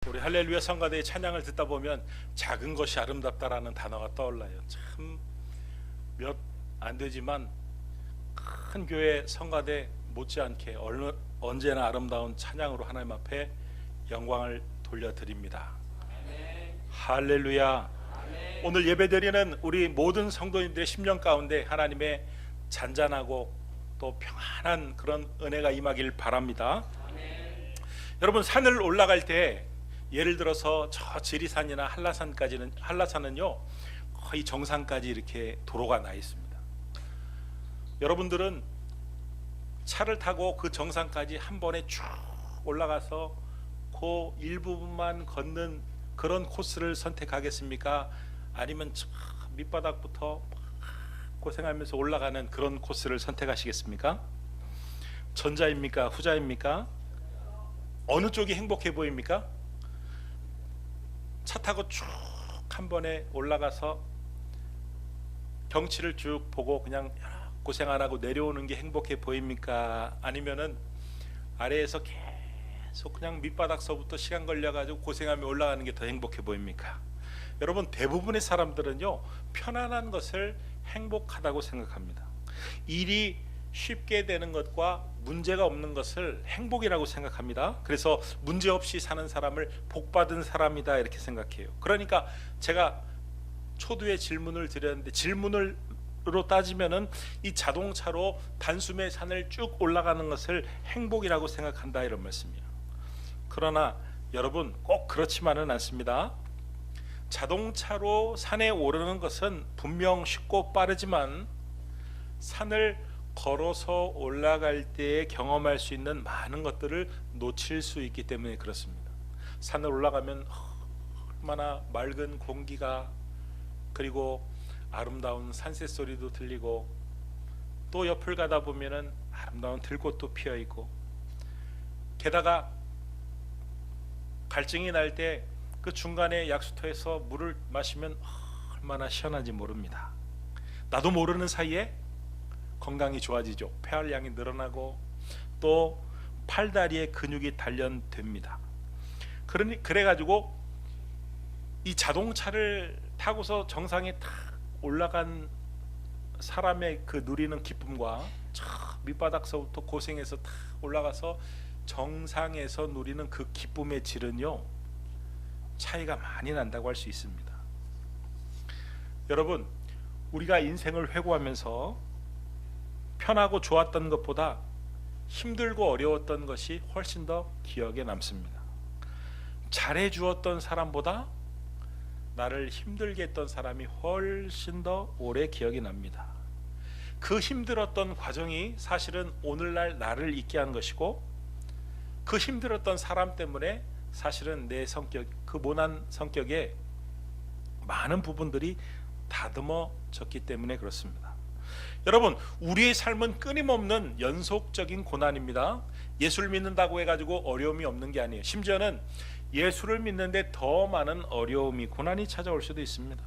우리 할렐루야 성가대의 찬양을 듣다 보면 작은 것이 아름답다라는 단어가 떠올라요. 참 몇 안 되지만 큰 교회 성가대 못지않게 언제나 아름다운 찬양으로 하나님 앞에 영광을 돌려드립니다. 할렐루야. 오늘 예배드리는 우리 모든 성도님들의 심령 가운데 하나님의 잔잔하고 또 평안한 그런 은혜가 임하길 바랍니다. 여러분, 산을 올라갈 때 예를 들어서 저 지리산이나 한라산은요 거의 정상까지 이렇게 도로가 나 있습니다. 여러분들은 차를 타고 그 정상까지 한 번에 쭉 올라가서 그 일부분만 걷는 그런 코스를 선택하겠습니까? 아니면 저 밑바닥부터 고생하면서 올라가는 그런 코스를 선택하시겠습니까? 전자입니까? 후자입니까? 어느 쪽이 행복해 보입니까? 차 타고 쭉 한 번에 올라가서 경치를 쭉 보고 그냥 고생 안 하고 내려오는 게 행복해 보입니까? 아니면은 아래에서 계속 그냥 밑바닥서부터 시간 걸려가지고 고생하며 올라가는 게 더 행복해 보입니까? 여러분, 대부분의 사람들은요 편안한 것을 행복하다고 생각합니다. 일이 쉽게 되는 것과 문제가 없는 것을 행복이라고 생각합니다. 그래서 문제 없이 사는 사람을 복받은 사람이다 이렇게 생각해요. 그러니까 제가 초두에 질문을 드렸는데, 질문으로 따지면은 이 자동차로 단숨에 산을 쭉 올라가는 것을 행복이라고 생각한다 이런 말씀이에요. 그러나 여러분, 꼭 그렇지만은 않습니다. 자동차로 산에 오르는 것은 분명 쉽고 빠르지만 산을 걸어서 올라갈 때 경험할 수 있는 많은 것들을 놓칠 수 있기 때문에 그렇습니다. 산을 올라가면 얼마나 맑은 공기가, 그리고 아름다운 산새 소리도 들리고, 또 옆을 가다 보면은 아름다운 들꽃도 피어 있고, 게다가 갈증이 날 때 그 중간에 약수터에서 물을 마시면 얼마나 시원한지 모릅니다. 나도 모르는 사이에 건강이 좋아지죠. 폐활량이 늘어나고 또 팔다리에 근육이 단련됩니다. 그래가지고 이 자동차를 타고서 정상에 탁 올라간 사람의 그 누리는 기쁨과 저 밑바닥서부터 고생해서 탁 올라가서 정상에서 누리는 그 기쁨의 질은요 차이가 많이 난다고 할 수 있습니다. 여러분, 우리가 인생을 회고하면서 편하고 좋았던 것보다 힘들고 어려웠던 것이 훨씬 더 기억에 남습니다. 잘해 주었던 사람보다 나를 힘들게 했던 사람이 훨씬 더 오래 기억이 납니다. 그 힘들었던 과정이 사실은 오늘날 나를 있게 한 것이고, 그 힘들었던 사람 때문에 사실은 내 성격, 그 모난 성격에 많은 부분들이 다듬어졌기 때문에 그렇습니다. 여러분, 우리의 삶은 끊임없는 연속적인 고난입니다. 예수를 믿는다고 해가지고 어려움이 없는 게 아니에요. 심지어는 예수를 믿는데 더 많은 어려움이, 고난이 찾아올 수도 있습니다.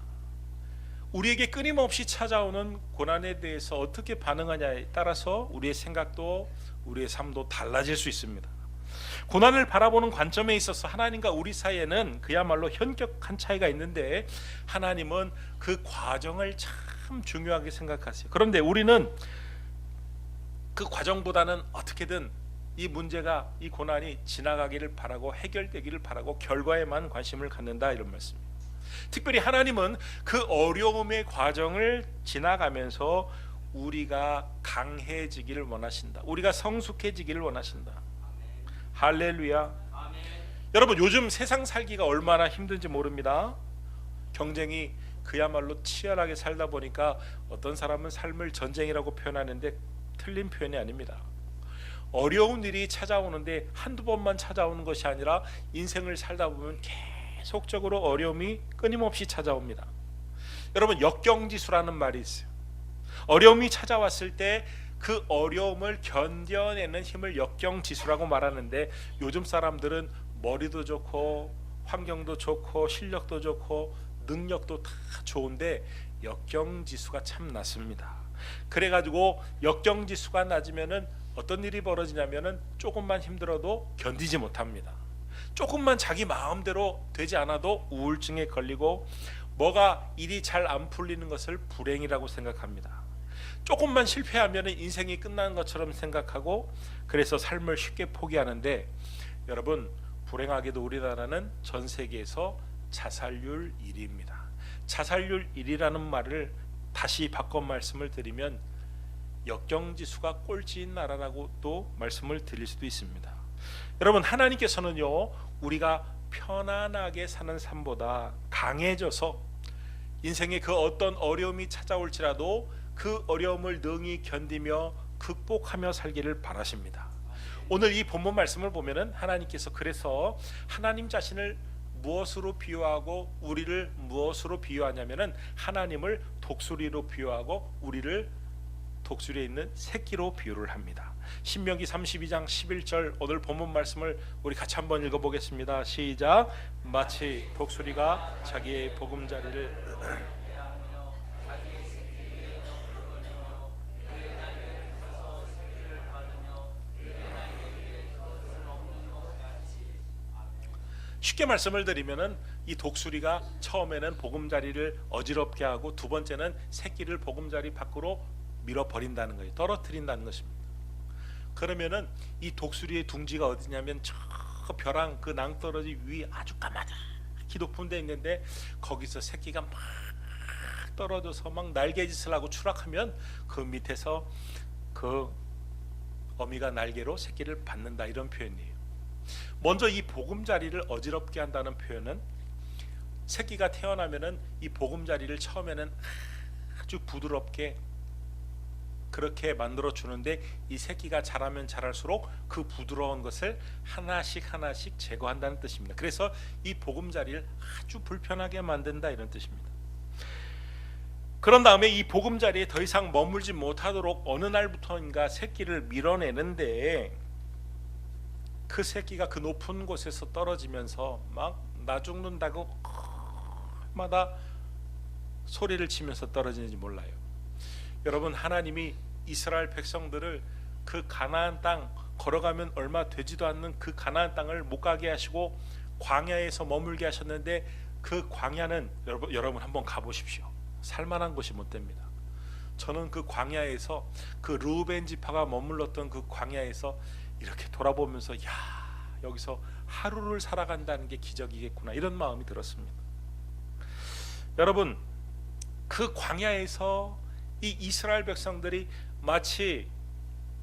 우리에게 끊임없이 찾아오는 고난에 대해서 어떻게 반응하냐에 따라서 우리의 생각도 우리의 삶도 달라질 수 있습니다. 고난을 바라보는 관점에 있어서 하나님과 우리 사이에는 그야말로 현격한 차이가 있는데, 하나님은 그 과정을 참 중요하게 생각하세요. 그런데 우리는 그 과정보다는 어떻게든 이 문제가, 이 고난이 지나가기를 바라고 해결되기를 바라고 결과에만 관심을 갖는다 이런 말씀이에요. 특별히 하나님은 그 어려움의 과정을 지나가면서 우리가 강해지기를 원하신다. 우리가 성숙해지기를 원하신다. 할렐루야. 여러분, 요즘 세상 살기가 얼마나 힘든지 모릅니다. 경쟁이 그야말로 치열하게 살다 보니까 어떤 사람은 삶을 전쟁이라고 표현하는데 틀린 표현이 아닙니다. 어려운 일이 찾아오는데 한두 번만 찾아오는 것이 아니라 인생을 살다 보면 계속적으로 어려움이 끊임없이 찾아옵니다. 여러분, 역경지수라는 말이 있어요. 어려움이 찾아왔을 때 그 어려움을 견뎌내는 힘을 역경지수라고 말하는데, 요즘 사람들은 머리도 좋고 환경도 좋고 실력도 좋고 능력도 다 좋은데 역경지수가 참 낮습니다. 그래가지고 역경지수가 낮으면은 어떤 일이 벌어지냐면은 조금만 힘들어도 견디지 못합니다. 조금만 자기 마음대로 되지 않아도 우울증에 걸리고 뭐가 일이 잘 안 풀리는 것을 불행이라고 생각합니다. 조금만 실패하면 인생이 끝나는 것처럼 생각하고 그래서 삶을 쉽게 포기하는데, 여러분 불행하게도 우리나라는 전 세계에서 자살률 1위입니다. 자살률 1위라는 말을 다시 바꿔 말씀을 드리면 역경지수가 꼴찌인 나라라고도 말씀을 드릴 수도 있습니다. 여러분 하나님께서는요, 우리가 편안하게 사는 삶보다 강해져서 인생에 그 어떤 어려움이 찾아올지라도 그 어려움을 능히 견디며 극복하며 살기를 바라십니다. 오늘 이 본문 말씀을 보면은 하나님께서 그래서 하나님 자신을 무엇으로 비유하고 우리를 무엇으로 비유하냐면은 하나님을 독수리로 비유하고 우리를 독수리에 있는 새끼로 비유를 합니다. 신명기 32장 11절 오늘 본문 말씀을 우리 같이 한번 읽어보겠습니다. 시작. 마치 독수리가 자기의 보금자리를 쉽게 말씀을 드리면은 이 독수리가 처음에는 보금자리를 어지럽게 하고 두 번째는 새끼를 보금자리 밖으로 밀어버린다는 거예요. 떨어뜨린다는 것입니다. 그러면은 이 독수리의 둥지가 어디냐면 저 벼랑 그 낭떠러지 위에 아주 까마득히 높은 데 있는데 거기서 새끼가 막 떨어져서 막 날개짓을 하고 추락하면 그 밑에서 그 어미가 날개로 새끼를 받는다, 이런 표현이에요. 먼저 이 보금자리를 어지럽게 한다는 표현은 새끼가 태어나면은 이 보금자리를 처음에는 아주 부드럽게 그렇게 만들어 주는데 이 새끼가 자라면 자랄수록 그 부드러운 것을 하나씩 하나씩 제거한다는 뜻입니다. 그래서 이 보금자리를 아주 불편하게 만든다, 이런 뜻입니다. 그런 다음에 이 보금자리에 더 이상 머물지 못하도록 어느 날부터인가 새끼를 밀어내는데 그 새끼가 그 높은 곳에서 떨어지면서 막 나 죽는다고 마다 소리를 치면서 떨어지는지 몰라요. 여러분 하나님이 이스라엘 백성들을 그 가나안 땅 걸어가면 얼마 되지도 않는 그 가나안 땅을 못 가게 하시고 광야에서 머물게 하셨는데 그 광야는 여러분 한번 가보십시오. 살만한 곳이 못 됩니다. 저는 그 광야에서 그 르우벤 지파가 머물렀던 그 광야에서 이렇게 돌아보면서 야, 여기서 하루를 살아간다는 게 기적이겠구나, 이런 마음이 들었습니다. 여러분 그 광야에서 이 이스라엘 백성들이 마치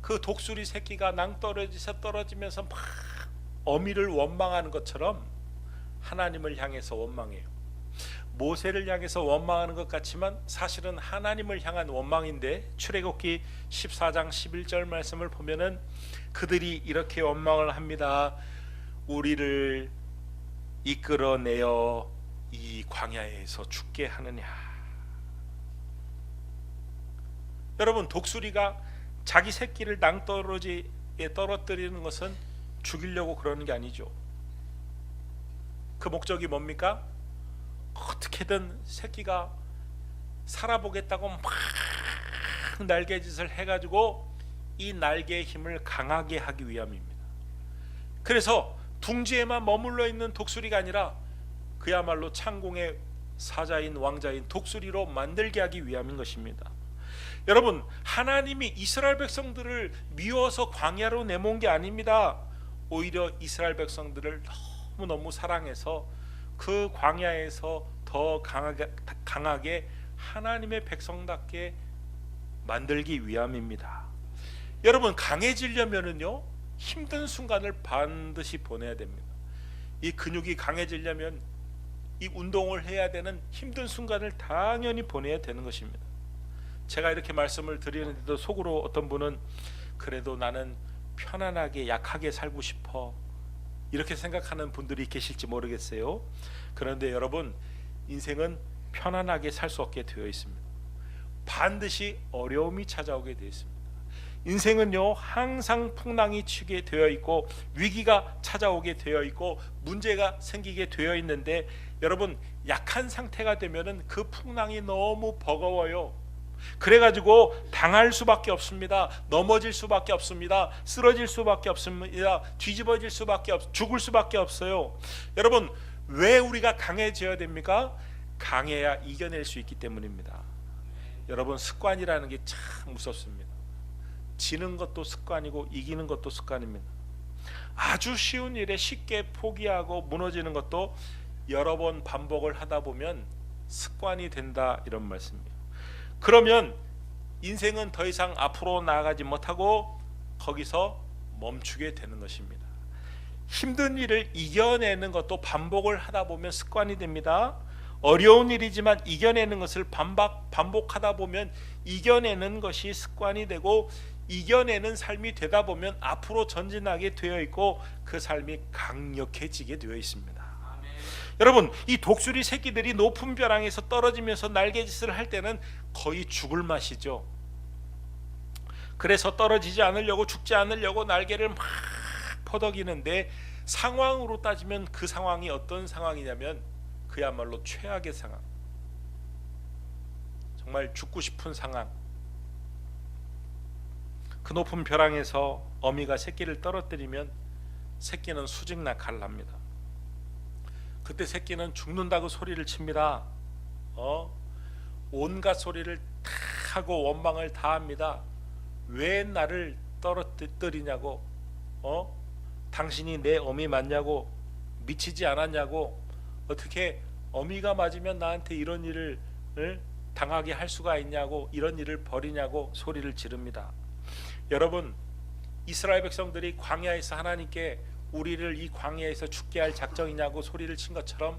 그 독수리 새끼가 낭떠러지에서 떨어지면서 막 어미를 원망하는 것처럼 하나님을 향해서 원망해요. 모세를 향해서 원망하는 것 같지만 사실은 하나님을 향한 원망인데, 출애굽기 14장 11절 말씀을 보면은 그들이 이렇게 원망을 합니다. 우리를 이끌어내어 이 광야에서 죽게 하느냐. 여러분 독수리가 자기 새끼를 낭떠러지에 떨어뜨리는 것은 죽이려고 그러는 게 아니죠. 그 목적이 뭡니까? 어떻게든 새끼가 살아보겠다고 막 날개짓을 해가지고 이 날개의 힘을 강하게 하기 위함입니다. 그래서 둥지에만 머물러 있는 독수리가 아니라 그야말로 창공의 사자인 왕자인 독수리로 만들게 하기 위함인 것입니다. 여러분 하나님이 이스라엘 백성들을 미워서 광야로 내몬 게 아닙니다. 오히려 이스라엘 백성들을 너무너무 사랑해서 그 광야에서 더 강하게 하나님의 백성답게 만들기 위함입니다. 여러분 강해지려면은요 힘든 순간을 반드시 보내야 됩니다. 이 근육이 강해지려면 이 운동을 해야 되는 힘든 순간을 당연히 보내야 되는 것입니다. 제가 이렇게 말씀을 드리는데도 속으로 어떤 분은 그래도 나는 편안하게 약하게 살고 싶어, 이렇게 생각하는 분들이 계실지 모르겠어요. 그런데 여러분 인생은 편안하게 살 수 없게 되어 있습니다. 반드시 어려움이 찾아오게 되어 있습니다. 인생은요 항상 풍랑이 치게 되어 있고 위기가 찾아오게 되어 있고 문제가 생기게 되어 있는데, 여러분 약한 상태가 되면은 그 풍랑이 너무 버거워요. 그래가지고 당할 수밖에 없습니다. 넘어질 수밖에 없습니다. 쓰러질 수밖에 없습니다. 뒤집어질 수밖에 죽을 수밖에 없어요. 여러분, 왜 우리가 강해져야 됩니까? 강해야 이겨낼 수 있기 때문입니다. 여러분, 습관이라는 게 참 무섭습니다. 지는 것도 습관이고 이기는 것도 습관입니다. 아주 쉬운 일에 쉽게 포기하고 무너지는 것도 여러 번 반복을 하다 보면 습관이 된다, 이런 말씀이에요. 그러면 인생은 더 이상 앞으로 나아가지 못하고 거기서 멈추게 되는 것입니다. 힘든 일을 이겨내는 것도 반복을 하다 보면 습관이 됩니다. 어려운 일이지만 이겨내는 것을 반복하다 보면 이겨내는 것이 습관이 되고, 이겨내는 삶이 되다 보면 앞으로 전진하게 되어 있고 그 삶이 강력해지게 되어 있습니다. 아멘. 여러분, 이 독수리 새끼들이 높은 벼랑에서 떨어지면서 날개짓을 할 때는 거의 죽을 맛이죠. 그래서 떨어지지 않으려고, 죽지 않으려고 날개를 막 퍼덕이는데, 상황으로 따지면 그 상황이 어떤 상황이냐면 그야말로 최악의 상황, 정말 죽고 싶은 상황. 그 높은 벼랑에서 어미가 새끼를 떨어뜨리면 새끼는 수직낙하를 합니다. 그때 새끼는 죽는다고 소리를 칩니다. 온갖 소리를 다 하고 원망을 다 합니다. 왜 나를 떨어뜨리냐고, 당신이 내 어미 맞냐고, 미치지 않았냐고, 어떻게 어미가 맞으면 나한테 이런 일을 당하게 할 수가 있냐고, 이런 일을 벌이냐고 소리를 지릅니다. 여러분, 이스라엘 백성들이 광야에서 하나님께 우리를 이 광야에서 죽게 할 작정이냐고 소리를 친 것처럼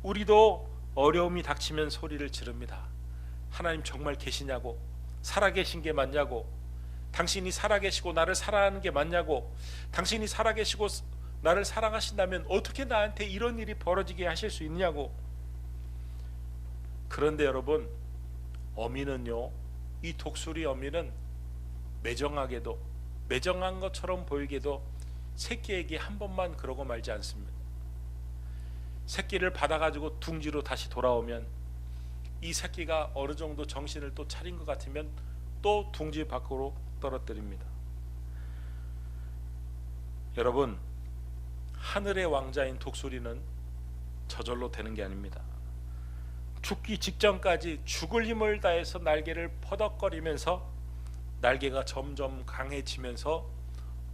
우리도 어려움이 닥치면 소리를 지릅니다. 하나님 정말 계시냐고, 살아계신 게 맞냐고, 당신이 살아계시고 나를 사랑하는 게 맞냐고, 당신이 살아계시고 나를 사랑하신다면 어떻게 나한테 이런 일이 벌어지게 하실 수 있냐고. 그런데 여러분, 어미는요, 이 독수리 어미는 매정하게도, 매정한 것처럼 보이게도 새끼에게 한 번만 그러고 말지 않습니다. 새끼를 받아가지고 둥지로 다시 돌아오면 이 새끼가 어느 정도 정신을 또 차린 것 같으면 또 둥지 밖으로 떨어뜨립니다. 여러분, 하늘의 왕자인 독수리는 저절로 되는 게 아닙니다. 죽기 직전까지 죽을 힘을 다해서 날개를 퍼덕거리면서 날개가 점점 강해지면서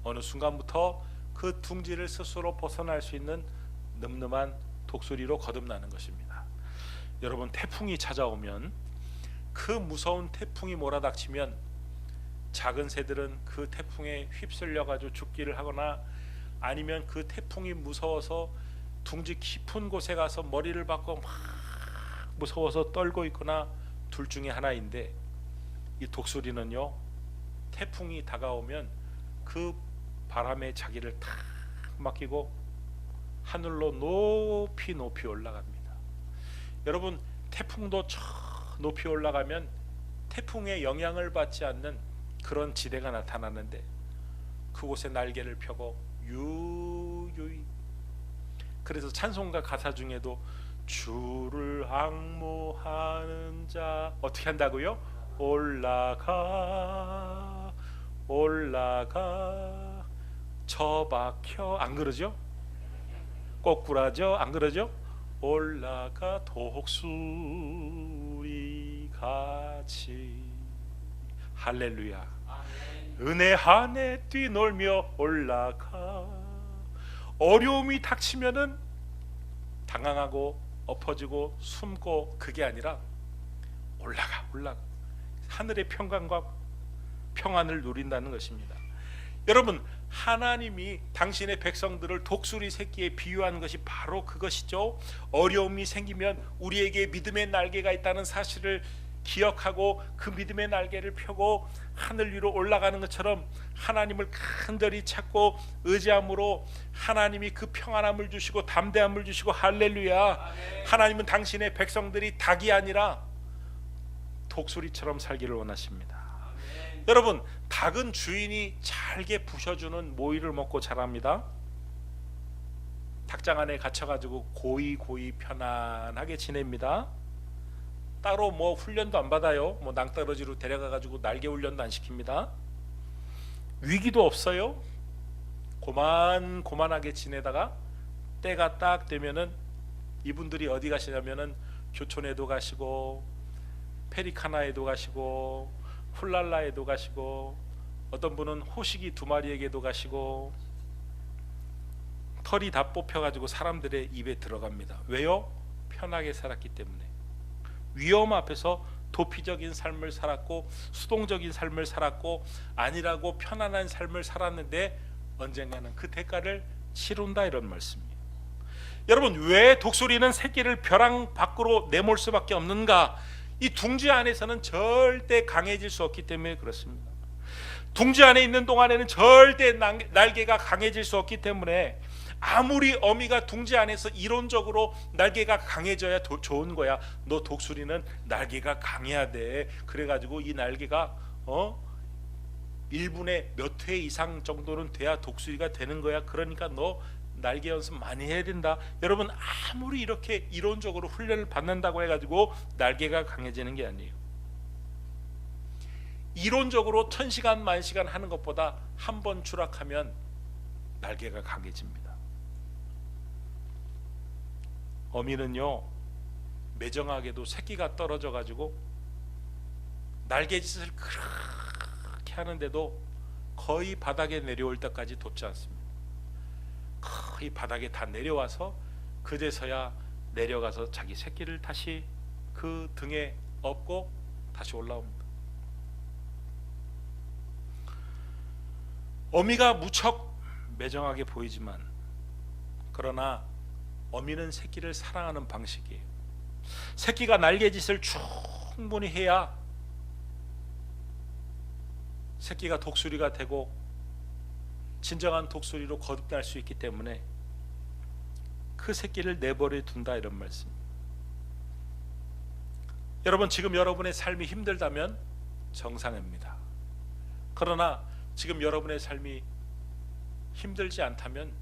어느 순간부터 그 둥지를 스스로 벗어날 수 있는 늠름한 독수리로 거듭나는 것입니다. 여러분, 태풍이 찾아오면, 그 무서운 태풍이 몰아닥치면 작은 새들은 그 태풍에 휩쓸려 가지고 죽기를 하거나, 아니면 그 태풍이 무서워서 둥지 깊은 곳에 가서 머리를 박고 막 무서워서 떨고 있거나, 둘 중에 하나인데, 이 독수리는요, 태풍이 다가오면 그 바람에 자기를 탁 맡기고 하늘로 높이 높이 올라갑니다. 여러분, 태풍도 저 높이 올라가면 태풍의 영향을 받지 않는 그런 지대가 나타나는데, 그곳에 날개를 펴고 유유히, 그래서 찬송가 가사 중에도 주를 앙모하는 자 어떻게 한다고요? 올라가 올라가 처박혀, 안 그러죠? 꼬꾸라져, 안 그러죠? 올라가 독수리 같이. 할렐루야. 은혜 안에 뛰놀며 올라가. 어려움이 닥치면은 당황하고 엎어지고 숨고, 그게 아니라 올라가 하늘의 평강과 평안을 누린다는 것입니다. 여러분, 하나님이 당신의 백성들을 독수리 새끼에 비유하는 것이 바로 그것이죠. 어려움이 생기면 우리에게 믿음의 날개가 있다는 사실을 기억하고 그 믿음의 날개를 펴고 하늘 위로 올라가는 것처럼 하나님을 간절히 찾고 의지함으로 하나님이 그 평안함을 주시고 담대함을 주시고, 할렐루야. 아멘. 하나님은 당신의 백성들이 닭이 아니라 독수리처럼 살기를 원하십니다. 아멘. 여러분, 닭은 주인이 잘게 부셔주는 모이를 먹고 자랍니다. 닭장 안에 갇혀가지고 고이 편안하게 지냅니다. 따로 뭐 훈련도 안 받아요. 뭐 낭떠러지로 데려가 가지고 날개 훈련도 안 시킵니다. 위기도 없어요. 고만고만하게 지내다가 때가 딱 되면은 이분들이 어디 가시냐면은 교촌에도 가시고 페리카나에도 가시고 훌랄라에도 가시고 어떤 분은 호식이 2마리에게도 가시고 털이 다 뽑혀가지고 사람들의 입에 들어갑니다. 왜요? 편하게 살았기 때문에. 위험 앞에서 도피적인 삶을 살았고 수동적인 삶을 살았고 아니라고 편안한 삶을 살았는데 언젠가는 그 대가를 치른다, 이런 말씀이에요. 여러분, 왜 독수리는 새끼를 벼랑 밖으로 내몰 수밖에 없는가? 이 둥지 안에서는 절대 강해질 수 없기 때문에 그렇습니다. 둥지 안에 있는 동안에는 절대 날개가 강해질 수 없기 때문에, 아무리 어미가 둥지 안에서 이론적으로 날개가 강해져야 좋은 거야. 너 독수리는 날개가 강해야 돼. 그래가지고 이 날개가 1분에 몇 회 이상 정도는 돼야 독수리가 되는 거야. 그러니까 너 날개 연습 많이 해야 된다. 여러분, 아무리 이렇게 이론적으로 훈련을 받는다고 해가지고 날개가 강해지는 게 아니에요. 이론적으로 1000시간 만시간 하는 것보다 한 번 추락하면 날개가 강해집니다. 어미는요, 매정하게도 새끼가 떨어져 가지고 날개짓을 그렇게 하는데도 거의 바닥에 내려올 때까지 돕지 않습니다. 거의 바닥에 다 내려와서 그제서야 내려가서 자기 새끼를 다시 그 등에 업고 다시 올라옵니다. 어미가 무척 매정하게 보이지만, 그러나 어미는 새끼를 사랑하는 방식이에요. 새끼가 날개짓을 충분히 해야 새끼가 독수리가 되고 진정한 독수리로 거듭날 수 있기 때문에 그 새끼를 내버려 둔다, 이런 말씀. 여러분, 지금 여러분의 삶이 힘들다면 정상입니다. 그러나 지금 여러분의 삶이 힘들지 않다면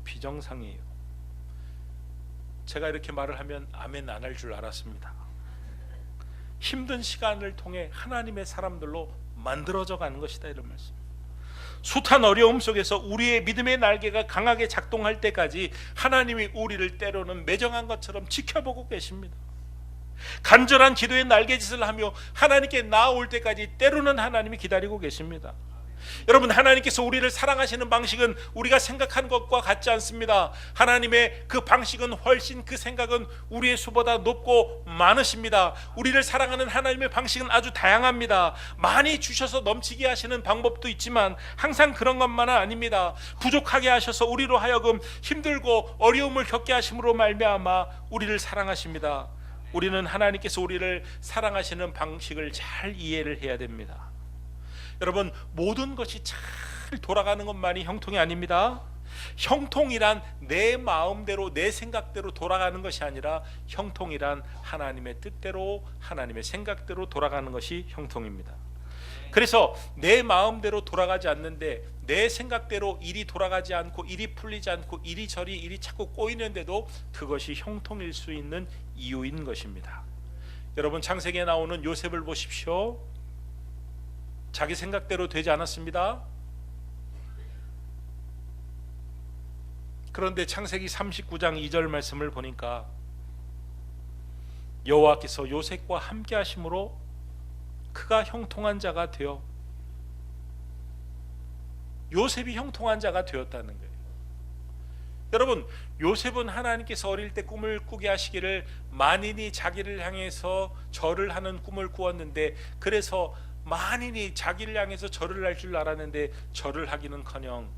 비정상이에요. 제가 이렇게 말을 하면 아멘 안 할 줄 알았습니다. 힘든 시간을 통해 하나님의 사람들로 만들어져 가는 것이다, 이런 말씀. 숱한 어려움 속에서 우리의 믿음의 날개가 강하게 작동할 때까지 하나님이 우리를 때로는 매정한 것처럼 지켜보고 계십니다. 간절한 기도의 날개짓을 하며 하나님께 나아올 때까지 때로는 하나님이 기다리고 계십니다. 여러분, 하나님께서 우리를 사랑하시는 방식은 우리가 생각하는 것과 같지 않습니다. 하나님의 그 방식은 훨씬, 그 생각은 우리의 수보다 높고 많으십니다. 우리를 사랑하는 하나님의 방식은 아주 다양합니다. 많이 주셔서 넘치게 하시는 방법도 있지만 항상 그런 것만은 아닙니다. 부족하게 하셔서 우리로 하여금 힘들고 어려움을 겪게 하심으로 말미암아 우리를 사랑하십니다. 우리는 하나님께서 우리를 사랑하시는 방식을 잘 이해를 해야 됩니다. 여러분, 모든 것이 잘 돌아가는 것만이 형통이 아닙니다. 형통이란 내 마음대로 내 생각대로 돌아가는 것이 아니라 형통이란 하나님의 뜻대로 하나님의 생각대로 돌아가는 것이 형통입니다. 그래서 내 마음대로 돌아가지 않는데 내 생각대로 일이 돌아가지 않고 일이 풀리지 않고 이리저리 일이 자꾸 꼬이는데도 그것이 형통일 수 있는 이유인 것입니다. 여러분, 창세기에 나오는 요셉을 보십시오. 자기 생각대로 되지 않았습니다. 그런데 창세기 39장 2절 말씀을 보니까 여호와께서 요셉과 함께 하심으로 그가 형통한 자가 되어, 요셉이 형통한 자가 되었다는 거예요. 여러분, 요셉은 하나님께서 어릴 때 꿈을 꾸게 하시기를 만인이 자기를 향해서 절을 하는 꿈을 꾸었는데, 그래서 만인이 자기를 향해서 절을 할 줄 알았는데 절을 하기는커녕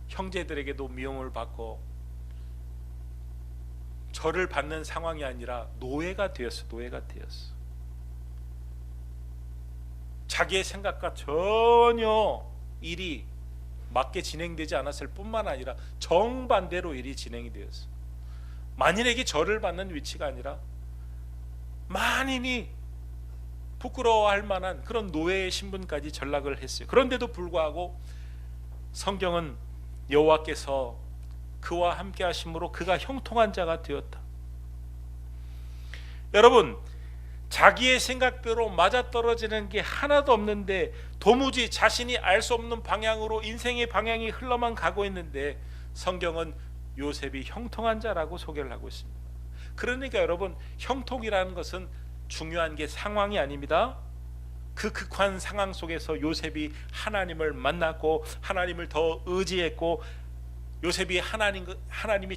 형제들에게도 미움을 받고 절을 받는 상황이 아니라 노예가 되었어. 자기의 생각과 전혀 일이 맞게 진행되지 않았을 뿐만 아니라 정반대로 일이 진행이 되었어. 만인에게 절을 받는 위치가 아니라 만인이 부끄러워할 만한 그런 노예의 신분까지 전락을 했어요. 그런데도 불구하고 성경은 여호와께서 그와 함께 하심으로 그가 형통한 자가 되었다. 여러분, 자기의 생각대로 맞아떨어지는 게 하나도 없는데 도무지 자신이 알 수 없는 방향으로 인생의 방향이 흘러만 가고 있는데 성경은 요셉이 형통한 자라고 소개를 하고 있습니다. 그러니까 여러분, 형통이라는 것은 중요한 게 상황이 아닙니다. 그 극한 상황 속에서 요셉이 하나님을 만났고 하나님을 더 의지했고 요셉이 하나님이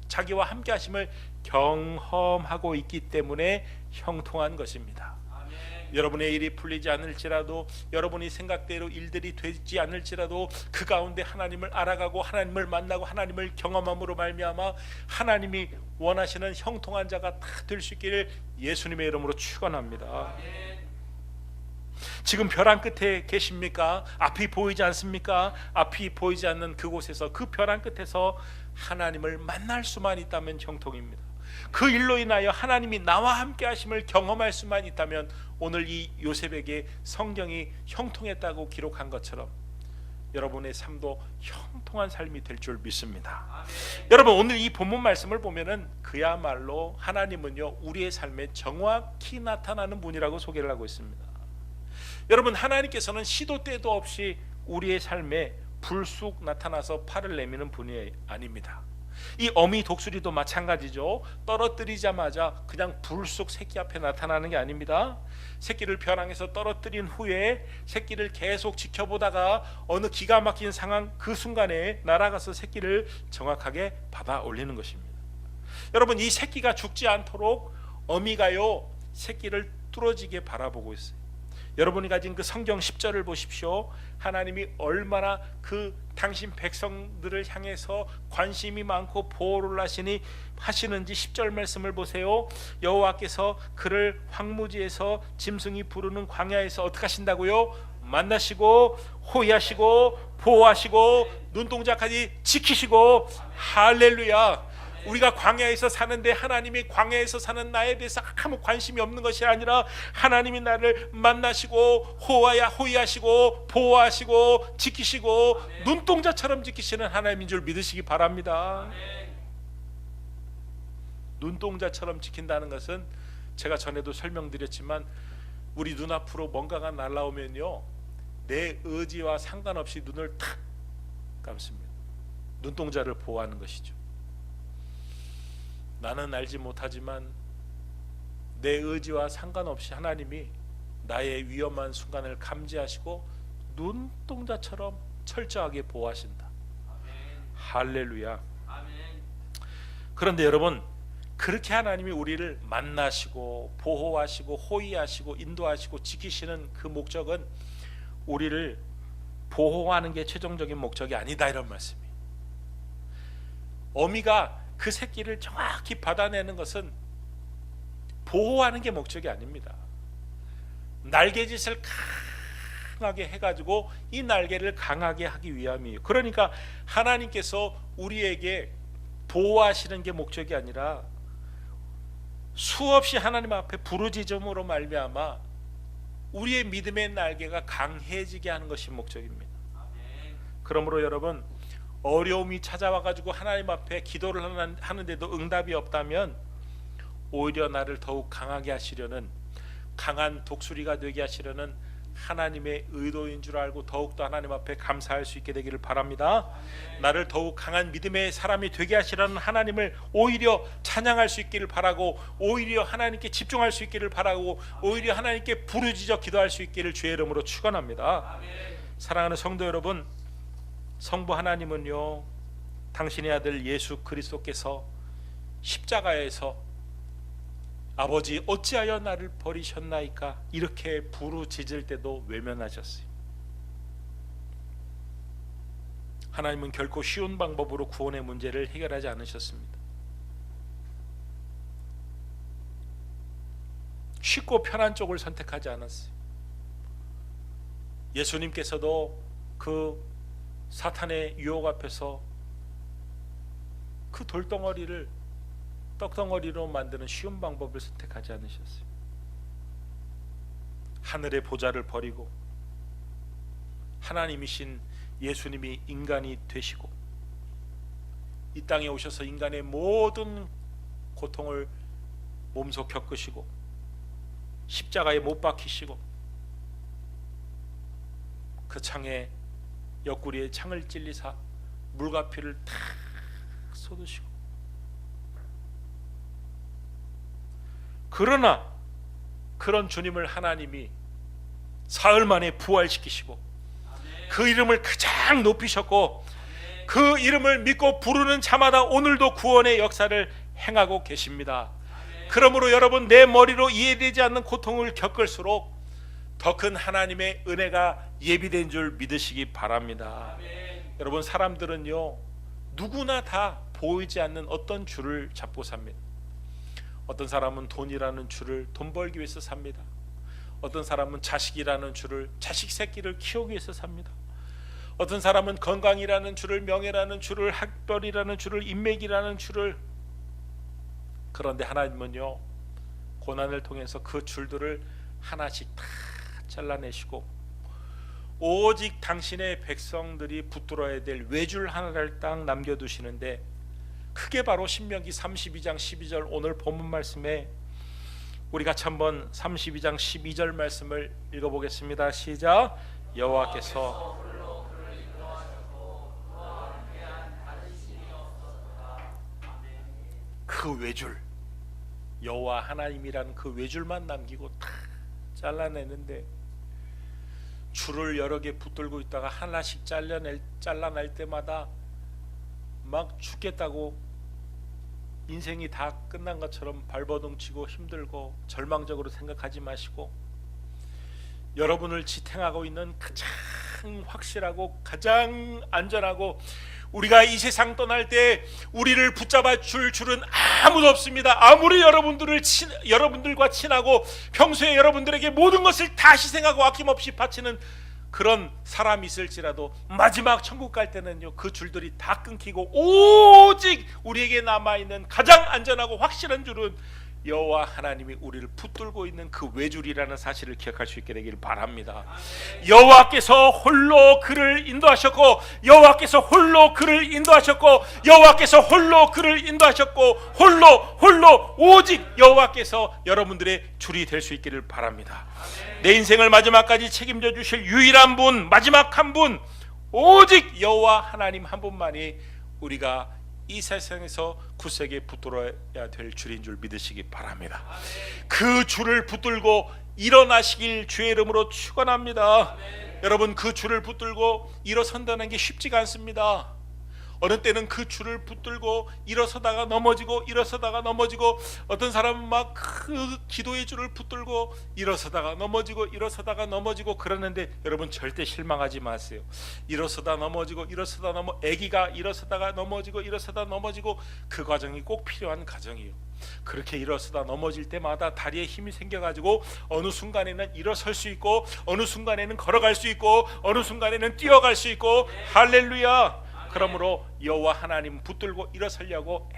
자기와 함께 하심을 경험하고 있기 때문에 형통한 것입니다. 아멘. 여러분의 일이 풀리지 않을지라도, 여러분이 생각대로 일들이 되지 않을지라도 그 가운데 하나님을 알아가고 하나님을 만나고 하나님을 경험함으로 말미암아 하나님이 원하시는 형통한 자가 다 될 수 있기를 예수님의 이름으로 축원합니다. 아멘. 지금 벼랑 끝에 계십니까? 앞이 보이지 않습니까? 앞이 보이지 않는 그곳에서, 그 벼랑 끝에서 하나님을 만날 수만 있다면 형통입니다. 그 일로 인하여 하나님이 나와 함께 하심을 경험할 수만 있다면 오늘 이 요셉에게 성경이 형통했다고 기록한 것처럼 여러분의 삶도 형통한 삶이 될 줄 믿습니다. 아멘. 여러분, 오늘 이 본문 말씀을 보면은 그야말로 하나님은요 우리의 삶에 정확히 나타나는 분이라고 소개를 하고 있습니다. 여러분, 하나님께서는 시도 때도 없이 우리의 삶에 불쑥 나타나서 팔을 내미는 분이 아닙니다. 이 어미 독수리도 마찬가지죠. 떨어뜨리자마자 그냥 불쑥 새끼 앞에 나타나는 게 아닙니다. 새끼를 벼랑에서 떨어뜨린 후에 새끼를 계속 지켜보다가 어느 기가 막힌 상황, 그 순간에 날아가서 새끼를 정확하게 받아 올리는 것입니다. 여러분, 이 새끼가 죽지 않도록 어미가요 새끼를 뚫어지게 바라보고 있어요. 여러분이 가진 그 성경 10절을 보십시오. 하나님이 얼마나 그 당신 백성들을 향해서 관심이 많고 보호를 하시는지 10절 말씀을 보세요. 여호와께서 그를 황무지에서 짐승이 부르는 광야에서 어떻게 하신다고요? 만나시고 호위하시고 보호하시고 눈동자까지 지키시고. 할렐루야. 우리가 광야에서 사는데 하나님이 광야에서 사는 나에 대해서 아무 관심이 없는 것이 아니라 하나님이 나를 만나시고 호위하시고 보호하시고 지키시고 아멘. 눈동자처럼 지키시는 하나님인 줄 믿으시기 바랍니다. 아멘. 눈동자처럼 지킨다는 것은 제가 전에도 설명드렸지만 우리 눈앞으로 뭔가가 날아오면요 내 의지와 상관없이 눈을 탁 감습니다. 눈동자를 보호하는 것이죠. 나는 알지 못하지만 내 의지와 상관없이 하나님이 나의 위험한 순간을 감지하시고 눈동자처럼 철저하게 보호하신다. 아멘. 할렐루야. 아멘. 그런데 여러분, 그렇게 하나님이 우리를 만나시고 보호하시고 호위하시고 인도하시고 지키시는 그 목적은 우리를 보호하는 게 최종적인 목적이 아니다, 이런 말씀이에요. 어미가 그 새끼를 정확히 받아내는 것은 보호하는 게 목적이 아닙니다. 날개짓을 강하게 해가지고 이 날개를 강하게 하기 위함이에요. 그러니까 하나님께서 우리에게 보호하시는 게 목적이 아니라 수없이 하나님 앞에 부르짖음으로 말미암아 우리의 믿음의 날개가 강해지게 하는 것이 목적입니다. 그러므로 여러분, 어려움이 찾아와가지고 하나님 앞에 기도를 하는데도 응답이 없다면 오히려 나를 더욱 강하게 하시려는, 강한 독수리가 되게 하시려는 하나님의 의도인 줄 알고 더욱더 하나님 앞에 감사할 수 있게 되기를 바랍니다. 아멘. 나를 더욱 강한 믿음의 사람이 되게 하시려는 하나님을 오히려 찬양할 수 있기를 바라고, 오히려 하나님께 집중할 수 있기를 바라고, 오히려 하나님께 부르짖어 기도할 수 있기를 주의 이름으로 축원합니다. 아멘. 사랑하는 성도 여러분, 성부 하나님은요 당신의 아들 예수 그리스도께서 십자가에서 아버지 어찌하여 나를 버리셨나이까 이렇게 부르짖을 때도 외면하셨어요. 하나님은 결코 쉬운 방법으로 구원의 문제를 해결하지 않으셨습니다. 쉽고 편한 쪽을 선택하지 않았어요. 예수님께서도 그 사탄의 유혹 앞에서 그 돌덩어리를 떡덩어리로 만드는 쉬운 방법을 선택하지 않으셨어요. 하늘의 보좌를 버리고 하나님이신 예수님이 인간이 되시고 이 땅에 오셔서 인간의 모든 고통을 몸소 겪으시고 십자가에 못 박히시고 그 창에 옆구리에 창을 찔리사 물과 피를 탁 쏟으시고, 그러나 그런 주님을 하나님이 사흘 만에 부활시키시고 그 이름을 가장 높이셨고 그 이름을 믿고 부르는 자마다 오늘도 구원의 역사를 행하고 계십니다. 그러므로 여러분, 내 머리로 이해되지 않는 고통을 겪을수록 더 큰 하나님의 은혜가 예비된 줄 믿으시기 바랍니다. 여러분, 사람들은요 누구나 다 보이지 않는 어떤 줄을 잡고 삽니다. 어떤 사람은 돈이라는 줄을 돈 벌기 위해서 삽니다. 어떤 사람은 자식이라는 줄을 자식 새끼를 키우기 위해서 삽니다. 어떤 사람은 건강이라는 줄을, 명예라는 줄을, 학벌이라는 줄을, 인맥이라는 줄을. 그런데 하나님은요 고난을 통해서 그 줄들을 하나씩 다 잘라내시고 오직 당신의 백성들이 붙들어야 될 외줄 하나를 딱 남겨두시는데, 그게 바로 신명기 32장 12절 오늘 본문 말씀에 우리 같이 한번 32장 12절 말씀을 읽어보겠습니다. 시작. 여호와께서 그 외줄, 여호와 하나님이라는 그 외줄만 남기고 다 잘라내는데, 줄을 여러 개 붙들고 있다가 하나씩 잘라낼 때마다 막 죽겠다고, 인생이 다 끝난 것처럼 발버둥치고 힘들고 절망적으로 생각하지 마시고, 여러분을 지탱하고 있는 가장 확실하고 가장 안전하고 우리가 이 세상 떠날 때 우리를 붙잡아 줄 줄은 아무도 없습니다. 아무리 여러분들과 친하고 평소에 여러분들에게 모든 것을 다 희생하고 아낌없이 바치는 그런 사람이 있을지라도 마지막 천국 갈 때는요 그 줄들이 다 끊기고 오직 우리에게 남아있는 가장 안전하고 확실한 줄은 여호와 하나님이 우리를 붙들고 있는 그 외줄이라는 사실을 기억할 수 있게 되길 바랍니다. 여호와께서 홀로 그를 인도하셨고, 여호와께서 홀로 그를 인도하셨고, 여호와께서 홀로 그를 인도하셨고, 홀로 오직 여호와께서 여러분들의 줄이 될 수 있기를 바랍니다. 내 인생을 마지막까지 책임져 주실 유일한 분, 마지막 한 분, 오직 여호와 하나님 한 분만이 우리가 이 세상에서 굳세게 붙들어야 될 줄인 줄 믿으시기 바랍니다. 그 줄을 붙들고 일어나시길 주의 이름으로 축원합니다. 여러분, 그 줄을 붙들고 일어선다는 게 쉽지가 않습니다. 어느 때는 그 줄을 붙들고 일어서다가 넘어지고 어떤 사람은 막 그 기도의 줄을 붙들고 일어서다가 넘어지고 그러는데 여러분 절대 실망하지 마세요. 일어서다 넘어지고 아기가 일어서다가 넘어지고 그 과정이 꼭 필요한 과정이에요. 그렇게 일어서다 넘어질 때마다 다리에 힘이 생겨가지고 어느 순간에는 일어설 수 있고 어느 순간에는 걸어갈 수 있고 어느 순간에는 뛰어갈 수 있고, 할렐루야. 그러므로 여호와 하나님 붙들고 일어서려고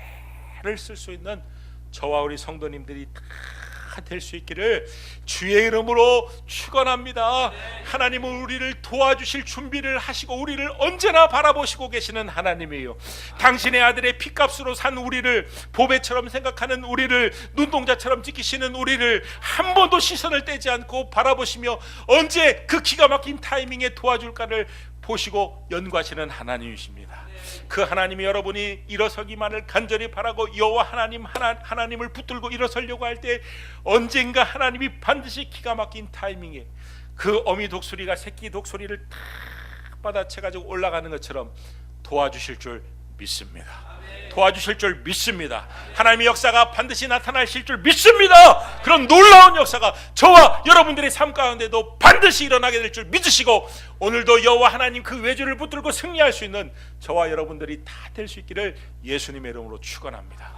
애를 쓸 수 있는 저와 우리 성도님들이 다 될 수 있기를 주의 이름으로 축원합니다. 하나님은 우리를 도와주실 준비를 하시고 우리를 언제나 바라보시고 계시는 하나님이에요. 당신의 아들의 피값으로 산 우리를, 보배처럼 생각하는 우리를, 눈동자처럼 지키시는 우리를 한 번도 시선을 떼지 않고 바라보시며 언제 그 기가 막힌 타이밍에 도와줄까를 보시고 연구하시는 하나님이십니다. 그 하나님이 여러분이 일어서기만을 간절히 바라고 여호와 하나님을 붙들고 일어서려고 할 때 언젠가 하나님이 반드시 기가 막힌 타이밍에 그 어미 독수리가 새끼 독수리를 탁 받아채가지고 올라가는 것처럼 도와주실 줄 믿습니다. 도와주실 줄 믿습니다. 하나님의 역사가 반드시 나타나실 줄 믿습니다. 그런 놀라운 역사가 저와 여러분들의 삶 가운데도 반드시 일어나게 될 줄 믿으시고, 오늘도 여호와 하나님 그 외줄을 붙들고 승리할 수 있는 저와 여러분들이 다 될 수 있기를 예수님의 이름으로 축원합니다.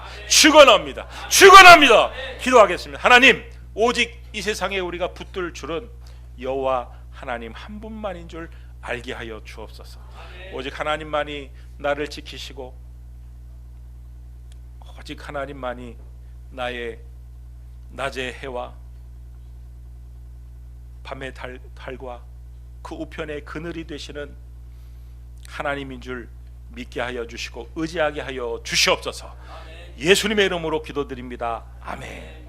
기도하겠습니다. 하나님, 오직 이 세상에 우리가 붙들 줄은 여호와 하나님 한 분만인 줄 알게 하여 주옵소서. 오직 하나님만이 나를 지키시고 오직 하나님만이 나의 낮의 해와 밤의 달과 그 우편의 그늘이 되시는 하나님인 줄 믿게 하여 주시고 의지하게 하여 주시옵소서. 예수님의 이름으로 기도드립니다. 아멘.